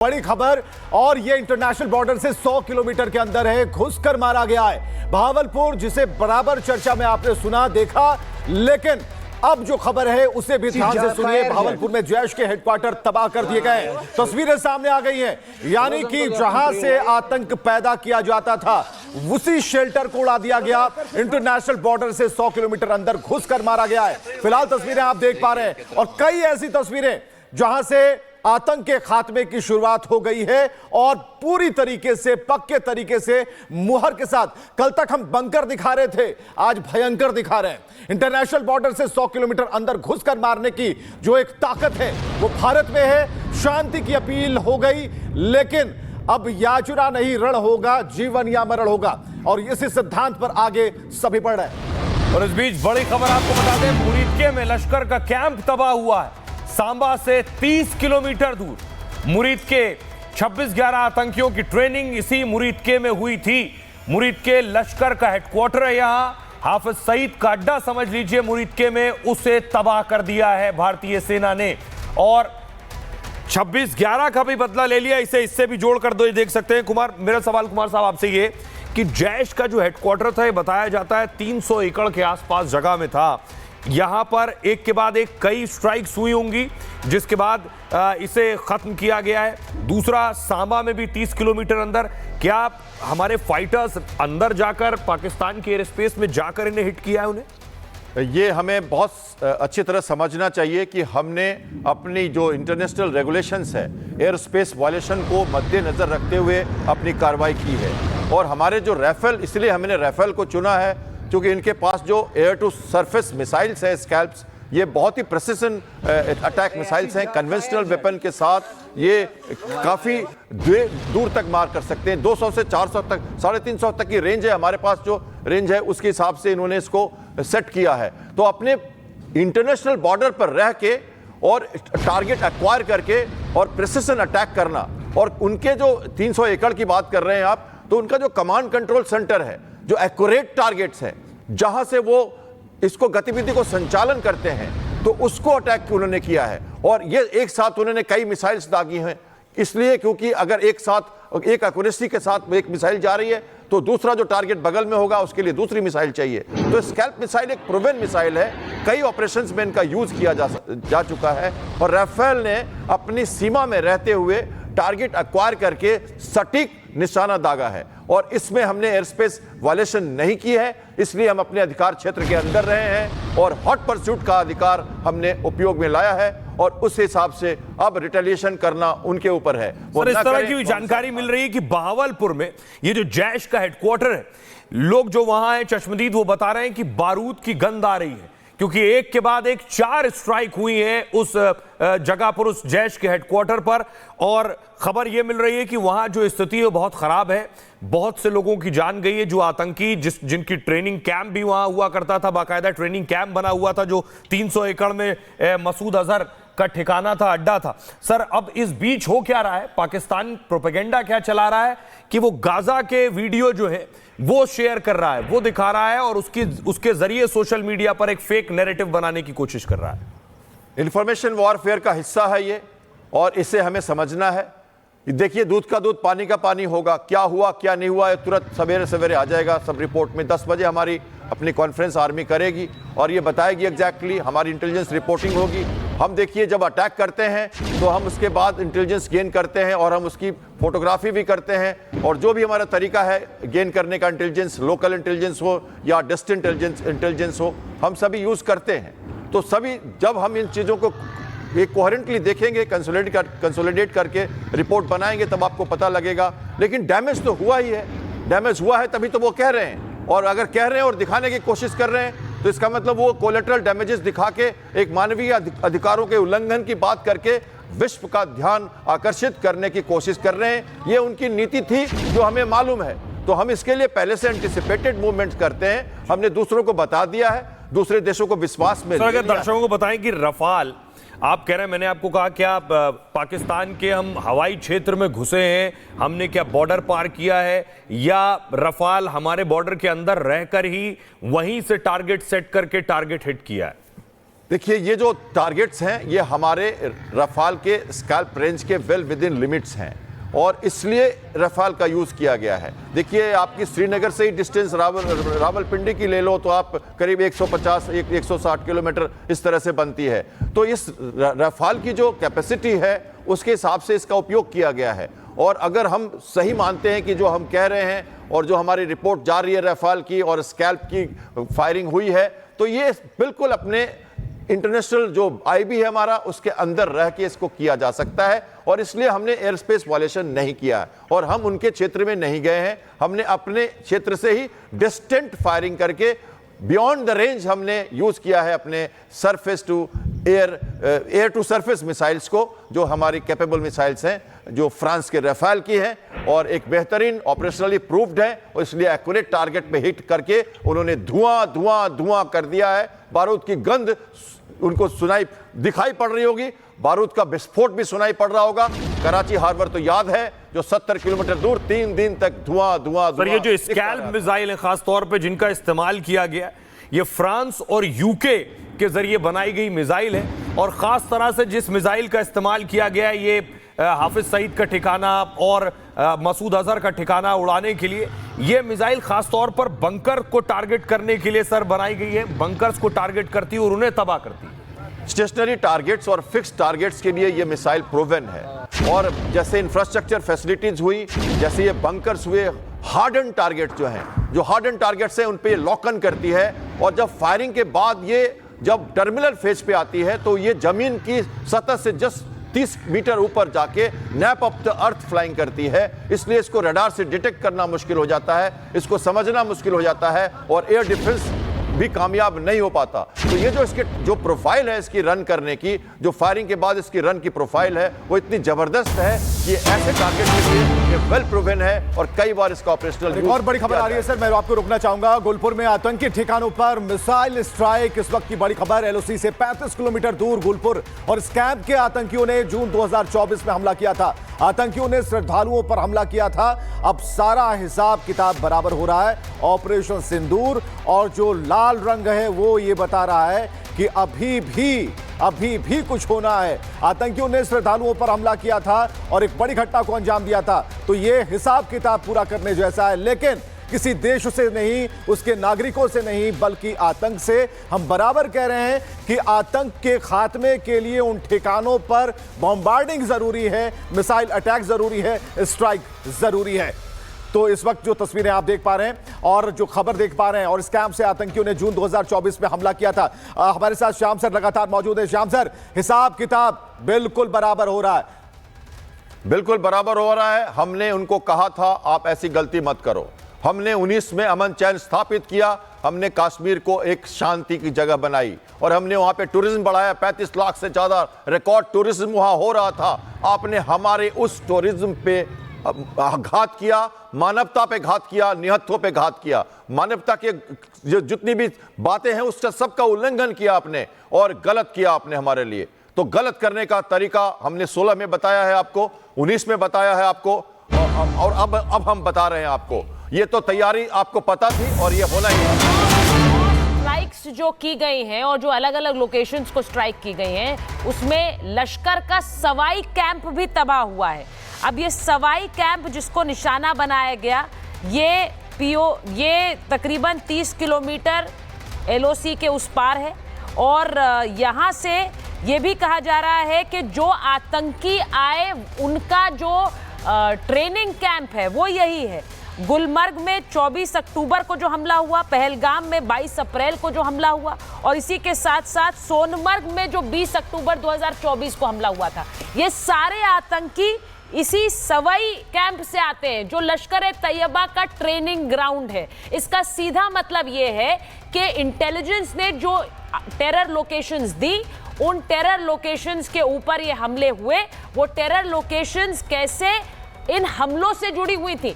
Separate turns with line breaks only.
बड़ी खबर और ये इंटरनेशनल बॉर्डर से 100 किलोमीटर के अंदर है, घुसकर मारा गया है। भावलपुर, जिसे बराबर चर्चा में आपने सुना देखा, लेकिन अब जो खबर है उसे भी ध्यान से सुनिए। भावलपुर में जैश के हेडक्वार्टर तबाह कर दिए गए। तस्वीरें सामने आ गई हैं, यानी कि जहां से आतंक पैदा किया जाता था उसी शेल्टर को उड़ा दिया गया। इंटरनेशनल बॉर्डर से 100 किलोमीटर अंदर घुसकर मारा गया है। फिलहाल तस्वीरें आप देख पा रहे हैं और कई ऐसी तस्वीरें जहां से आतंक के खात्मे की शुरुआत हो गई है और पूरी तरीके से पक्के तरीके से मुहर के साथ। कल तक हम बंकर दिखा रहे थे, आज भयंकर दिखा रहे हैं। इंटरनेशनल बॉर्डर से 100 किलोमीटर अंदर घुसकर मारने की जो एक ताकत है वो भारत में है। शांति की अपील हो गई, लेकिन अब याचना नहीं, रण होगा, जीवन या मरण होगा, और इसी सिद्धांत पर आगे सभी बढ़ रहे हैं।
और इस बीच बड़ी खबर आपको बता दें, मुरीदके में लश्कर का कैंप तबाह हुआ है। सांबा से 30 किलोमीटर दूर मुरीदके 26/11 आतंकियों की ट्रेनिंग इसी मुरीदके में हुई थी। मुरीदके लश्कर का हेडक्वार्टर है, यहां हाफिज सईद का अड्डा समझ लीजिए मुरीदके में, उसे तबाह कर दिया है भारतीय सेना ने। और 26/11 का भी बदला ले लिया, इसे इससे भी जोड़कर दो देख सकते हैं। कुमार, मेरा सवाल कुमार साहब आपसे ये कि जैश का जो हेडक्वार्टर था, ये बताया जाता है 300 एकड़ के आसपास जगह में था। यहां पर एक के बाद एक कई स्ट्राइक्स हुई होंगी, जिसके बाद इसे खत्म किया गया है। दूसरा, सांबा में भी 30 किलोमीटर अंदर, क्या हमारे फाइटर्स अंदर जाकर पाकिस्तान के एयर स्पेस में जाकर इन्हें हिट किया है? उन्हें
ये हमें बहुत अच्छी तरह समझना चाहिए कि हमने अपनी जो इंटरनेशनल रेगुलेशंस है, एयर स्पेस वायलेशन को मद्देनजर रखते हुए अपनी कार्रवाई की है। और हमारे जो राफेल, इसलिए हमने राफेल को चुना है क्योंकि इनके पास जो एयर टू सरफेस मिसाइल्स हैं, स्कैल्प्स, ये बहुत ही प्रिसिशन अटैक मिसाइल्स हैं। कन्वेंशनल वेपन के साथ ये काफ़ी दूर तक मार कर सकते हैं। 200 से 400 तक, 350 तक की रेंज है। हमारे पास जो रेंज है उसके हिसाब से इन्होंने इसको सेट किया है। तो अपने इंटरनेशनल बॉर्डर पर रह के और टारगेट एक्वायर करके और प्रिसिशन अटैक करना, और उनके जो 300 एकड़ की बात कर रहे हैं आप, तो उनका जो कमांड कंट्रोल सेंटर है, जो एक्यूरेट टारगेट्स हैं, जहां से वो इसको गतिविधि को संचालन करते हैं, तो उसको अटैक उन्होंने किया है। और ये एक साथ उन्होंने कई मिसाइल्स दागी हैं, इसलिए क्योंकि अगर एक साथ एक एक्यूरेसी के साथ एक मिसाइल जा रही है तो दूसरा जो टारगेट बगल में होगा उसके लिए दूसरी मिसाइल चाहिए। तो स्कैल्प मिसाइल एक प्रूवन मिसाइल है, कई ऑपरेशंस में इनका यूज किया जा चुका है। और राफेल ने अपनी सीमा में रहते हुए टारगेट एक्वायर करके सटीक निशाना दागा है, और इसमें हमने एयर स्पेस वायलेशन नहीं की है, इसलिए हम अपने अधिकार क्षेत्र के अंदर रहे हैं और हॉट परस्यूट का अधिकार हमने उपयोग में लाया है, और उस हिसाब से अब रिटेलिएशन करना उनके ऊपर है।
सर, इस तरह की जानकारी मिल रही है कि भावलपुर में ये जो जैश का हेडक्वार्टर है, लोग जो वहां हैं चश्मदीद, वो बता रहे हैं कि बारूद की गंध आ रही है, क्योंकि एक के बाद एक 4 स्ट्राइक हुई है उस जगह पर, उस जैश के हेडक्वार्टर पर। और खबर यह मिल रही है कि वहां जो स्थिति है बहुत खराब है, बहुत से लोगों की जान गई है। जो आतंकी जिनकी ट्रेनिंग कैंप भी वहां हुआ करता था, बाकायदा ट्रेनिंग कैंप बना हुआ था, जो 300 एकड़ में मसूद अजहर का ठिकाना था, अड्डा था। सर, अब इस बीच हो क्या रहा है? पाकिस्तान प्रोपेगेंडा क्या चला रहा है कि वो गाजा के वीडियो जो है वो शेयर कर रहा है, वो दिखा रहा है, और उसके जरिए सोशल मीडिया पर एक फेक नैरेटिव बनाने की कोशिश कर रहा है।
इंफॉर्मेशन वॉरफेयर का हिस्सा है ये, और इसे हमें समझना है। देखिए, दूध का दूध, पानी का पानी होगा। क्या हुआ क्या नहीं हुआ, तुरंत सवेरे सवेरे आ जाएगा सब रिपोर्ट में। 10 बजे हमारी अपनी कॉन्फ्रेंस आर्मी करेगी और ये बताएगी एग्जैक्टली, हमारी इंटेलिजेंस रिपोर्टिंग होगी। हम देखिए, जब अटैक करते हैं तो हम उसके बाद इंटेलिजेंस गेन करते हैं और हम उसकी फोटोग्राफी भी करते हैं, और जो भी हमारा तरीका है गेन करने का, इंटेलिजेंस, लोकल इंटेलिजेंस हो या डिस्टेंट इंटेलिजेंस हो, हम सभी यूज़ करते हैं। तो सभी, जब हम इन चीज़ों को एक कोहेरेंटली देखेंगे, कंसोलिडेट करके रिपोर्ट बनाएंगे, तब आपको पता लगेगा। लेकिन डैमेज तो हुआ ही है, डैमेज हुआ है तभी तो वो कह रहे हैं। और अगर कह रहे हैं और दिखाने की कोशिश कर रहे हैं, तो इसका मतलब वो कोलेटरल डैमेजेस दिखा के एक मानवीय अधिकारों के उल्लंघन की बात करके विश्व का ध्यान आकर्षित करने की कोशिश कर रहे हैं। ये उनकी नीति थी जो हमें मालूम है, तो हम इसके लिए पहले से एंटिसिपेटेड मूवमेंट्स करते हैं। हमने दूसरों को बता दिया है, दूसरे देशों को विश्वास में।
अगर दर्शकों को बताएं कि रफाल, आप कह रहे हैं, मैंने आपको कहा क्या पाकिस्तान के हम हवाई क्षेत्र में घुसे हैं, हमने क्या बॉर्डर पार किया है, या रफाल हमारे बॉर्डर के अंदर रहकर ही वहीं से टारगेट सेट करके टारगेट हिट किया है?
देखिए, ये जो टारगेट्स हैं ये हमारे रफाल के स्कैल्प रेंज के वेल विद इन लिमिट्स हैं और इसलिए रफाल का यूज़ किया गया है। देखिए, आपकी श्रीनगर से ही डिस्टेंस रावलपिंडी की ले लो तो आप करीब 150-160 किलोमीटर इस तरह से बनती है। तो इस रफाल की जो कैपेसिटी है उसके हिसाब से इसका उपयोग किया गया है। और अगर हम सही मानते हैं कि जो हम कह रहे हैं और जो हमारी रिपोर्ट जा रही है रफाल की और स्कैल्प की फायरिंग हुई है, तो ये बिल्कुल अपने इंटरनेशनल जो आईबी है हमारा उसके अंदर रह के इसको किया जा सकता है और इसलिए हमने एयर स्पेस वायलेशन नहीं किया और हम उनके क्षेत्र में नहीं गए हैं। हमने अपने क्षेत्र से ही डिस्टेंट फायरिंग करके बियॉन्ड द रेंज हमने यूज किया है अपने surface to air to surface missiles को, जो हमारी कैपेबल मिसाइल्स हैं जो फ्रांस के रफाल की हैं और एक बेहतरीन ऑपरेशनली प्रूव्ड है और इसलिए एक्यूरेट टारगेट पे हिट करके उन्होंने धुआं कर दिया है। बारूद की गंध उनको दिखाई पड़ रही होगी, बारूद का विस्फोट भी सुनाई पड़ रहा होगा। कराची हार्बर तो याद है जो 70 किलोमीटर दूर 3 दिन तक धुआं।
सर, ये जो स्कैल्प मिसाइल है खास तौर पे जिनका इस्तेमाल किया गया, ये फ्रांस और यूके के जरिए बनाई गई मिसाइल है और खास तरह से जिस मिसाइल का इस्तेमाल किया गया ये हाफिज सईद का ठिकाना और मसूद अजहर का ठिकाना उड़ाने के लिए, ये मिसाइल खास तौर पर बंकर को टारगेट करने के लिए सर बनाई गई है। बंकर्स को टारगेट करती है और उन्हें तबाह करती है।
स्टेशनरी टारगेट्स और फिक्स टारगेट्स के लिए ये मिसाइल प्रूवन है और जैसे इंफ्रास्ट्रक्चर फैसिलिटीज हुई, जैसे ये बंकर्स हुए, हार्डन टारगेट जो हैं, जो हार्डन टारगेट्स हैं उन पे ये लॉक इन करती है और जब फायरिंग के बाद ये जब टर्मिनल फेज पे आती है तो ये जमीन की सतह से जस्ट 30 मीटर ऊपर जाके nap of the earth flying करती है। इसलिए इसको रडार से डिटेक्ट करना मुश्किल हो जाता है, इसको समझना मुश्किल हो जाता है और एयर डिफेंस भी कामयाब नहीं हो पाता। तो ये जो इसके जो प्रोफाइल है इसकी रन करने की, जो फायरिंग के बाद इसकी रन की प्रोफाइल है वो इतनी जबरदस्त है कि ऐसे टारगेट के लिए वेल प्रूवन है और कई बार इसका ऑपरेशनल।
एक और बड़ी खबर आ रही है सर, मैं आपको रुकना चाहूंगा। गुलपुर में आतंकी ठिकानों पर मिसाइल स्ट्राइक, इस वक्त की बड़ी खबर। एलओसी से 35 किलोमीटर दूर गुलपुर और इस कैंप के आतंकियों ने जून 2024 में हमला किया था। आतंकियों ने श्रद्धालुओं पर हमला किया था। अब सारा हिसाब किताब बराबर हो रहा है। ऑपरेशन सिंदूर और जो लाल रंग है वो ये बता रहा है कि अभी भी कुछ होना है। आतंकियों ने श्रद्धालुओं पर हमला किया था और एक बड़ी घटना को अंजाम दिया था, तो ये हिसाब किताब पूरा करने जैसा है, लेकिन किसी देश से नहीं, उसके नागरिकों से नहीं, बल्कि आतंक से। हम बराबर कह रहे हैं कि आतंक के खात्मे के लिए उन ठिकानों पर बॉम्बार्डिंग जरूरी है, मिसाइल अटैक जरूरी है, स्ट्राइक जरूरी है। तो इस वक्त जो तस्वीरें आप देख पा रहे हैं और जो खबर देख पा रहे हैं, और इस कैंप से आतंकियों ने जून 2024 में हमला किया था। हमारे साथ श्याम सर लगातार मौजूद है। श्याम सर, हिसाब किताब बिल्कुल बराबर हो रहा है?
बिल्कुल बराबर हो रहा है। हमने उनको कहा था आप ऐसी गलती मत करो। हमने 19 में अमन चैन स्थापित किया, हमने कश्मीर को एक शांति की जगह बनाई और हमने वहां पे टूरिज्म बढ़ाया। 35 लाख से ज्यादा रिकॉर्ड टूरिज्म वहां हो रहा था। आपने हमारे उस टूरिज्म पे घात किया, मानवता पे घात किया, निहत्थों पे घात किया, मानवता के जो जितनी भी बातें हैं उसका सबका उल्लंघन किया आपने और गलत किया आपने हमारे लिए। तो गलत करने का तरीका हमने 16 में बताया है आपको, 19 में बताया है आपको और अब हम बता रहे हैं आपको। ये तो तैयारी आपको पता थी और ये होना ही था।
स्ट्राइक्स जो की गई हैं और जो अलग अलग लोकेशंस को स्ट्राइक की गई हैं उसमें लश्कर का सवाई कैंप भी तबाह हुआ है। अब ये सवाई कैंप जिसको निशाना बनाया गया, ये तकरीबन 30 किलोमीटर एलओसी के उस पार है और यहाँ से ये भी कहा जा रहा है कि जो आतंकी आए उनका जो ट्रेनिंग कैंप है वो यही है। गुलमर्ग में 24 अक्टूबर को जो हमला हुआ, पहलगाम में 22 अप्रैल को जो हमला हुआ और इसी के साथ साथ सोनमर्ग में जो 20 अक्टूबर 2024 को हमला हुआ था, ये सारे आतंकी इसी सवाई कैंप से आते हैं जो लश्कर-ए-तैयबा का ट्रेनिंग ग्राउंड है। इसका सीधा मतलब ये है कि इंटेलिजेंस ने जो टेरर लोकेशंस दी, उन टेरर लोकेशंस के ऊपर ये हमले हुए। वो टेरर लोकेशंस कैसे इन हमलों से जुड़ी हुई थी,